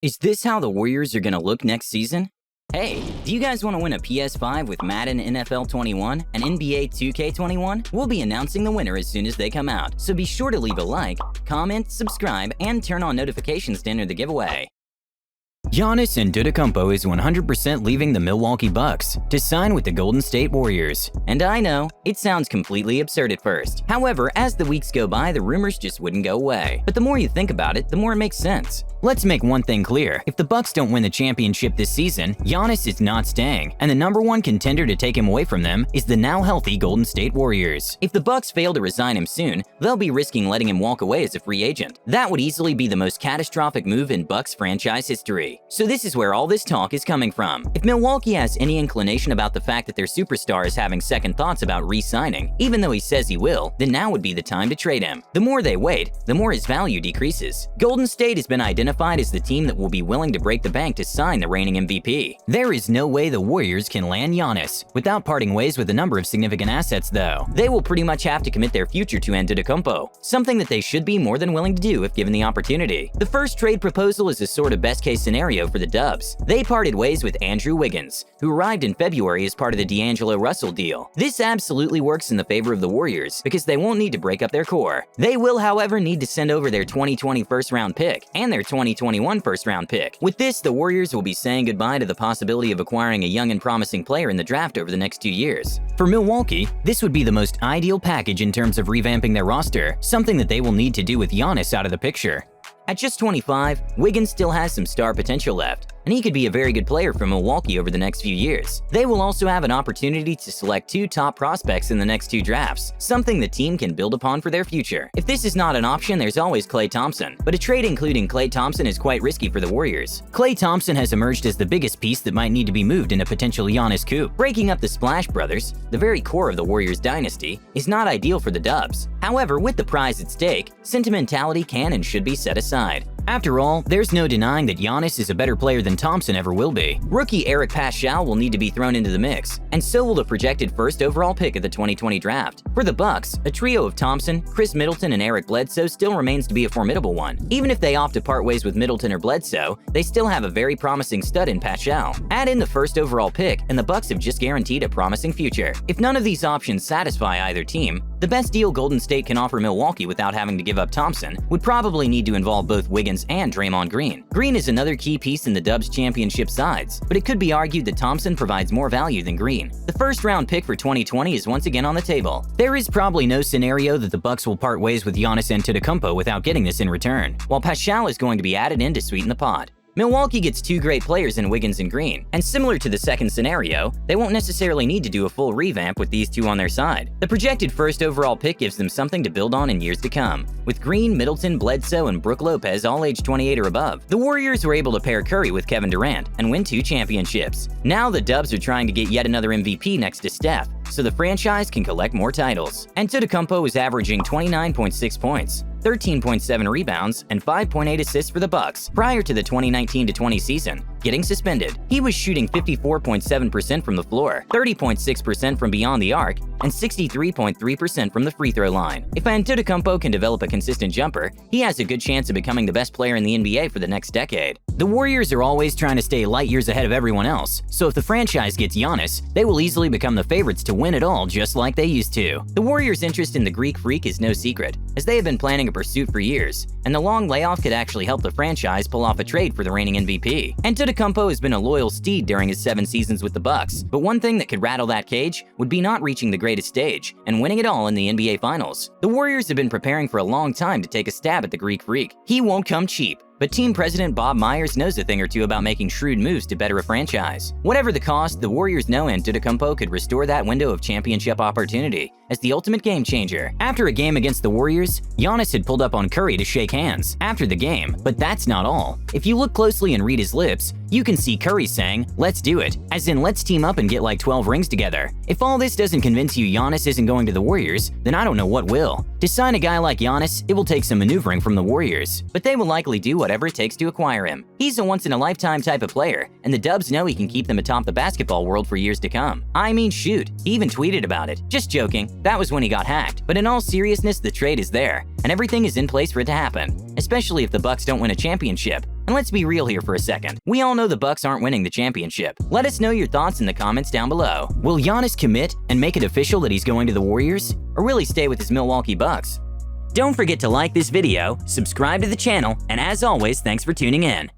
Is this how the Warriors are going to look next season? Hey, do you guys want to win a PS5 with Madden NFL 21 and NBA 2K21? We'll be announcing the winner as soon as they come out, so be sure to leave a like, comment, subscribe, and turn on notifications to enter the giveaway. Giannis Antetokounmpo is 100% leaving the Milwaukee Bucks to sign with the Golden State Warriors. And I know, it sounds completely absurd at first. However, as the weeks go by, the rumors just wouldn't go away. But the more you think about it, the more it makes sense. Let's make one thing clear. If the Bucks don't win the championship this season, Giannis is not staying, and the number one contender to take him away from them is the now healthy Golden State Warriors. If the Bucks fail to resign him soon, they'll be risking letting him walk away as a free agent. That would easily be the most catastrophic move in Bucks franchise history. So this is where all this talk is coming from. If Milwaukee has any inclination about the fact that their superstar is having second thoughts about re-signing, even though he says he will, then now would be the time to trade him. The more they wait, the more his value decreases. Golden State has been identified as the team that will be willing to break the bank to sign the reigning MVP. There is no way the Warriors can land Giannis without parting ways with a number of significant assets though. They will pretty much have to commit their future to Antetokounmpo, something that they should be more than willing to do if given the opportunity. The first trade proposal is a sort of best-case scenario for the Dubs. They parted ways with Andrew Wiggins, who arrived in February as part of the D'Angelo Russell deal. This absolutely works in the favor of the Warriors because they won't need to break up their core. They will, however, need to send over their 2020 first-round pick and their 2021 first-round pick. With this, the Warriors will be saying goodbye to the possibility of acquiring a young and promising player in the draft over the next 2 years. For Milwaukee, this would be the most ideal package in terms of revamping their roster, something that they will need to do with Giannis out of the picture. At just 25, Wiggins still has some star potential left, and he could be a very good player for Milwaukee over the next few years. They will also have an opportunity to select 2 top prospects in the next 2 drafts, something the team can build upon for their future. If this is not an option, there's always Klay Thompson, but a trade including Klay Thompson is quite risky for the Warriors. Klay Thompson has emerged as the biggest piece that might need to be moved in a potential Giannis coup. Breaking up the Splash Brothers, the very core of the Warriors dynasty, is not ideal for the Dubs. However, with the prize at stake, sentimentality can and should be set aside. After all, there's no denying that Giannis is a better player than Thompson ever will be. Rookie Eric Paschall will need to be thrown into the mix, and so will the projected first overall pick of the 2020 draft. For the Bucks, a trio of Thompson, Chris Middleton, and Eric Bledsoe still remains to be a formidable one. Even if they opt to part ways with Middleton or Bledsoe, they still have a very promising stud in Paschall. Add in the first overall pick, and the Bucks have just guaranteed a promising future. If none of these options satisfy either team, the best deal Golden State can offer Milwaukee without having to give up Thompson would probably need to involve both Wiggins and Draymond Green. Green is another key piece in the Dubs' championship sides, but it could be argued that Thompson provides more value than Green. The first-round pick for 2020 is once again on the table. There is probably no scenario that the Bucks will part ways with Giannis Antetokounmpo without getting this in return, while Paschall is going to be added in to sweeten the pot. Milwaukee gets 2 great players in Wiggins and Green, and similar to the second scenario, they won't necessarily need to do a full revamp with these 2 on their side. The projected first overall pick gives them something to build on in years to come. With Green, Middleton, Bledsoe, and Brook Lopez all age 28 or above, the Warriors were able to pair Curry with Kevin Durant and win 2 championships. Now the Dubs are trying to get yet another MVP next to Steph, so the franchise can collect more titles. Antetokounmpo is averaging 29.6 points, 13.7 rebounds, and 5.8 assists for the Bucks prior to the 2019-20 season getting suspended. He was shooting 54.7% from the floor, 30.6% from beyond the arc, and 63.3% from the free throw line. If Antetokounmpo can develop a consistent jumper, he has a good chance of becoming the best player in the NBA for the next decade. The Warriors are always trying to stay light years ahead of everyone else, so if the franchise gets Giannis, they will easily become the favorites to win it all just like they used to. The Warriors' interest in the Greek Freak is no secret, as they have been planning a pursuit for years, and the long layoff could actually help the franchise pull off a trade for the reigning MVP. Antetokounmpo has been a loyal steed during his 7 seasons with the Bucks, but one thing that could rattle that cage would be not reaching the greatest stage and winning it all in the NBA Finals. The Warriors have been preparing for a long time to take a stab at the Greek Freak. He won't come cheap. But team president Bob Myers knows a thing or two about making shrewd moves to better a franchise. Whatever the cost, the Warriors know Antetokounmpo could restore that window of championship opportunity as the ultimate game changer. After a game against the Warriors, Giannis had pulled up on Curry to shake hands after the game, but that's not all. If you look closely and read his lips, you can see Curry saying, "Let's do it," as in let's team up and get like 12 rings together. If all this doesn't convince you Giannis isn't going to the Warriors, then I don't know what will. To sign a guy like Giannis, it will take some maneuvering from the Warriors, but they will likely do what whatever it takes to acquire him. He's a once-in-a-lifetime type of player, and the Dubs know he can keep them atop the basketball world for years to come. I mean, shoot, he even tweeted about it. Just joking, that was when he got hacked. But in all seriousness, the trade is there, and everything is in place for it to happen, especially if the Bucks don't win a championship. And let's be real here for a second. We all know the Bucks aren't winning the championship. Let us know your thoughts in the comments down below. Will Giannis commit and make it official that he's going to the Warriors? Or will he stay with his Milwaukee Bucks? Don't forget to like this video, subscribe to the channel, and as always, thanks for tuning in.